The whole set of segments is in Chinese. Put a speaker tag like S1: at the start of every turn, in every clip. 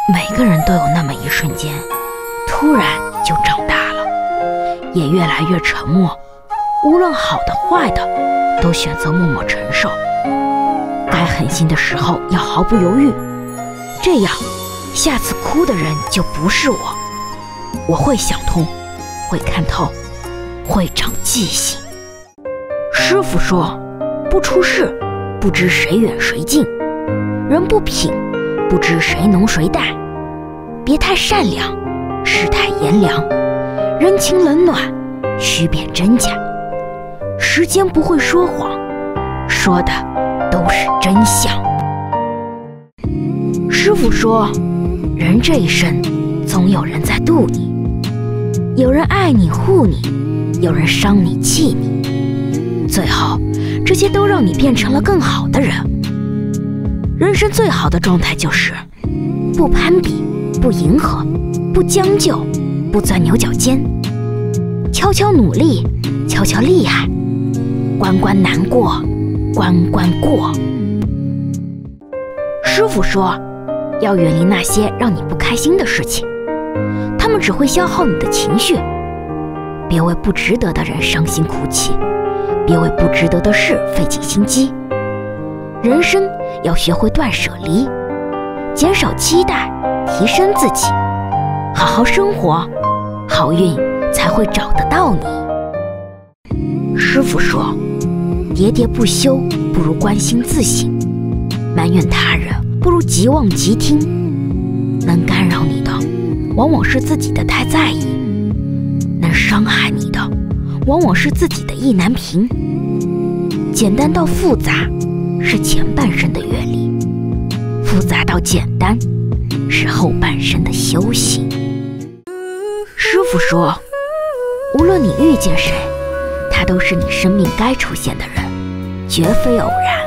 S1: 每个人都有那么一瞬间，突然就长大了，也越来越沉默，无论好的坏的，都选择默默承受。该狠心的时候要毫不犹豫，这样下次哭的人就不是我。我会想通，会看透，会长记性。师傅说，不出世，不知谁远谁近；人不品，不知谁浓谁淡。别太善良，世态炎凉，人情冷暖，须辨真假。时间不会说谎，说的都是真相。师傅说，人这一生总有人在渡你，有人爱你护你，有人伤你气你，最后这些都让你变成了更好的人。人生最好的状态就是不攀比，不迎合，不将就，不钻牛角尖，悄悄努力，悄悄厉害，关关难过，关关过。师傅说，要远离那些让你不开心的事情，他们只会消耗你的情绪。别为不值得的人伤心哭泣，别为不值得的事费尽心机。人生要学会断舍离，减少期待，提升自己，好好生活，好运才会找得到你。师傅说，喋喋不休不如关心自省，埋怨他人不如即忘即听。能干扰你的往往是自己的太在意，能伤害你的往往是自己的意难平。简单到复杂是前半生的阅历，复杂到简单是后半生的修行。师傅说，无论你遇见谁，他都是你生命该出现的人，绝非偶然。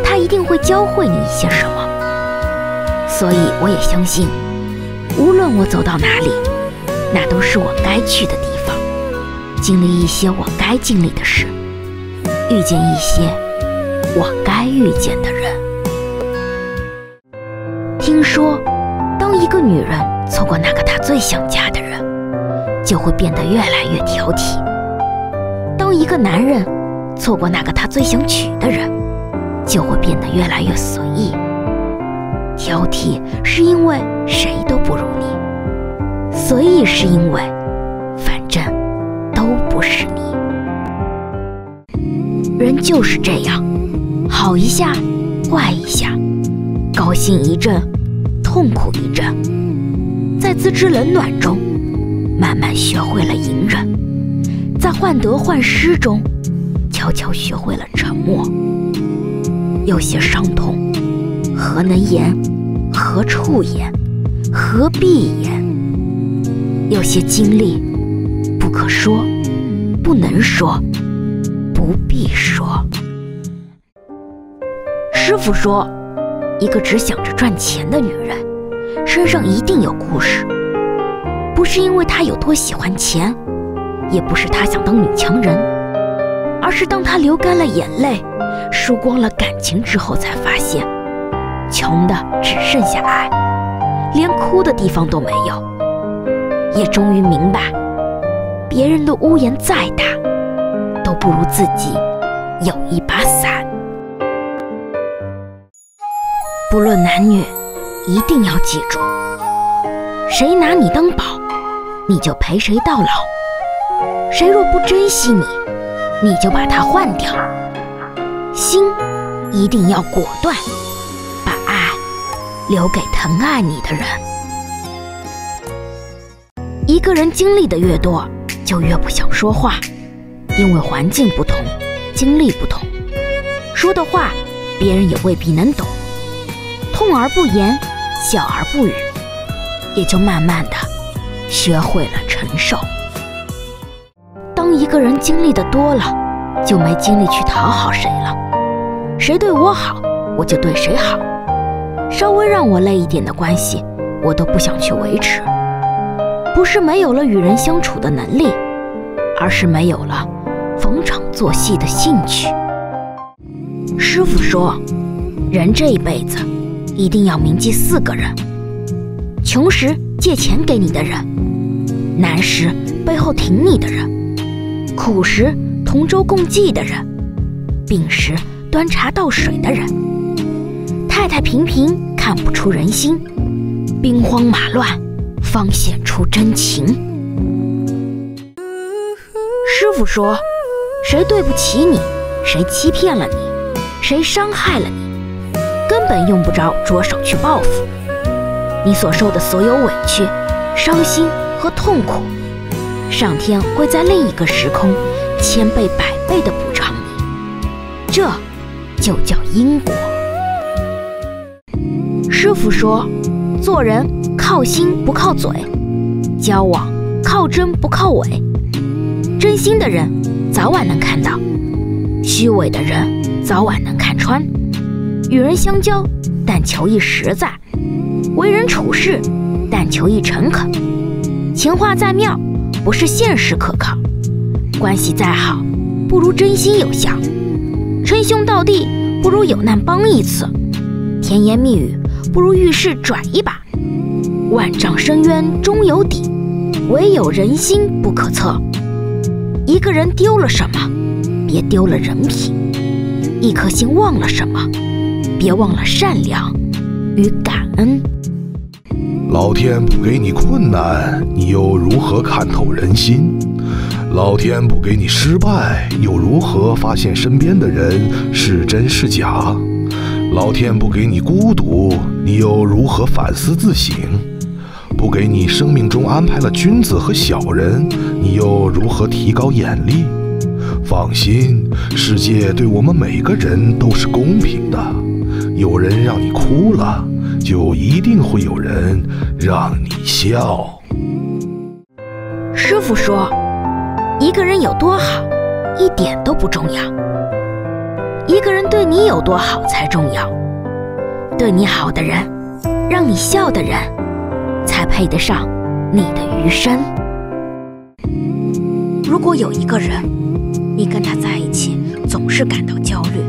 S1: 他一定会教会你一些什么，所以我也相信，无论我走到哪里，那都是我该去的地方，经历一些我该经历的事，遇见一些我该遇见的人。听说，当一个女人错过那个她最想嫁的人，就会变得越来越挑剔；当一个男人错过那个他最想娶的人，就会变得越来越随意。挑剔是因为谁都不如你，随意是因为反正都不是你。人就是这样，好一下，坏一下，高兴一阵，痛苦一阵，在自知冷暖中慢慢学会了隐忍，在患得患失中悄悄学会了沉默。有些伤痛何能言，何处言，何必言？有些经历不可说，不能说，不必说。师傅说，一个只想着赚钱的女人身上一定有故事，不是因为她有多喜欢钱，也不是她想当女强人，而是当她流干了眼泪，输光了感情之后，才发现穷的只剩下爱，连哭的地方都没有。也终于明白，别人的屋檐再大，都不如自己有一把伞。不论男女，一定要记住，谁拿你当宝，你就陪谁到老；谁若不珍惜你，你就把它换掉。心一定要果断，把爱留给疼爱你的人。一个人经历的越多，就越不想说话，因为环境不同，经历不同，说的话别人也未必能懂。痛而不言，笑而不语，也就慢慢的学会了承受。当一个人经历的多了，就没精力去讨好谁了。谁对我好，我就对谁好，稍微让我累一点的关系，我都不想去维持。不是没有了与人相处的能力，而是没有了逢场作戏的兴趣。师傅说，人这一辈子一定要铭记4个人，穷时借钱给你的人，难时背后挺你的人，苦时同舟共济的人，病时端茶倒水的人。太太平平看不出人心，兵荒马乱方显出真情。师傅说，谁对不起你，谁欺骗了你，谁伤害了你，根本用不着着手去报复。你所受的所有委屈、伤心和痛苦，上天会在另一个时空千倍百倍地补偿你，这就叫因果。师傅说，做人靠心不靠嘴，交往靠真不靠伪。真心的人早晚能看到，虚伪的人早晚能看穿。与人相交，但求一实在；为人处事，但求一诚恳。情话再妙，不是现实可靠；关系再好，不如真心有效。称兄道弟，不如有难帮一次；甜言蜜语，不如遇事转一把。万丈深渊终有底，唯有人心不可测。一个人丢了什么，别丢了人品；一颗心忘了什么，别忘了善良与感恩。
S2: 老天不给你困难，你又如何看透人心？老天不给你失败，又如何发现身边的人是真是假？老天不给你孤独，你又如何反思自省？不给你生命中安排了君子和小人，你又如何提高眼力？放心，世界对我们每个人都是公平的。有人让你哭了，就一定会有人让你笑。
S1: 师傅说，一个人有多好，一点都不重要，一个人对你有多好才重要。对你好的人，让你笑的人，才配得上你的余生。如果有一个人，你跟他在一起总是感到焦虑、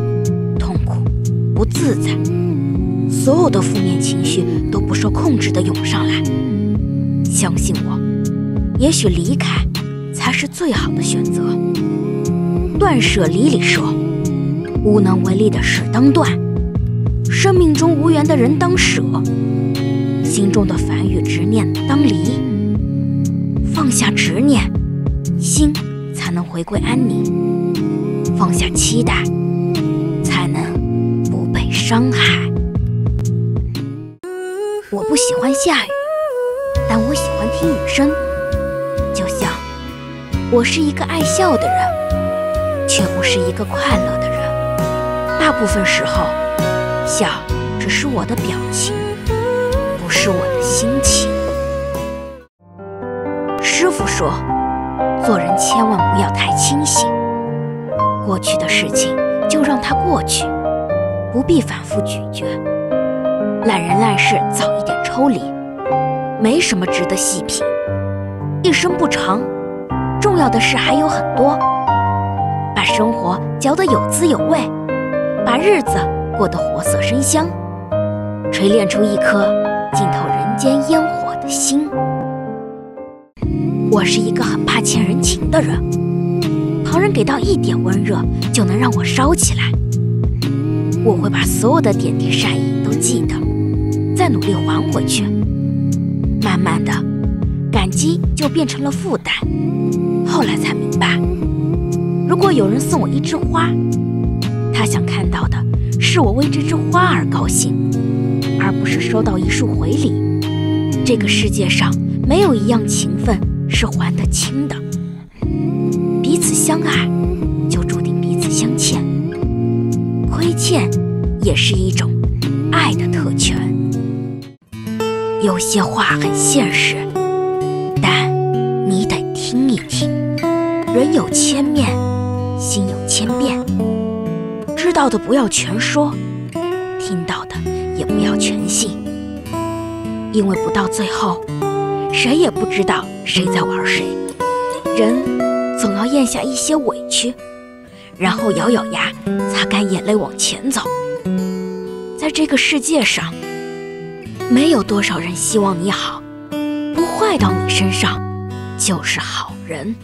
S1: 痛苦、不自在，所有的负面情绪都不受控制地涌上来，相信我，也许离开才是最好的选择。断舍离里说，无能为力的事当断，生命中无缘的人当舍，心中的烦与执念当离。放下执念，心才能回归安宁；放下期待，才能不被伤害。我不喜欢下雨，但我喜欢听雨声，就像我是一个爱笑的人，却不是一个快乐的人。大部分时候，笑只是我的表情，不是我的心情。师傅说，做人千万不要太清醒，过去的事情就让它过去，不必反复咀嚼。烂人烂事早一点抽离，没什么值得细品。一生不长，重要的事还有很多。把生活嚼得有滋有味，把日子过得活色生香，锤炼出一颗浸透人间烟火的心。我是一个很怕欠人情的人，旁人给到一点温热就能让我烧起来。我会把所有的点滴善意都记得，再努力还回去。慢慢的，感激就变成了负担。后来才明白，如果有人送我一枝花，他想看到的是我为这枝花而高兴，而不是收到一束回礼。这个世界上没有一样情分是还得清的。彼此相爱，就注定彼此相欠。亏欠也是一种爱的特权。有些话很现实，但你得听一听。人有千面，心有千变，知道的不要全说，听到的也不要全信，因为不到最后，谁也不知道谁在玩谁。人总要咽下一些委屈，然后咬咬牙，擦干眼泪往前走。在这个世界上，没有多少人希望你好，不坏到你身上就是好人。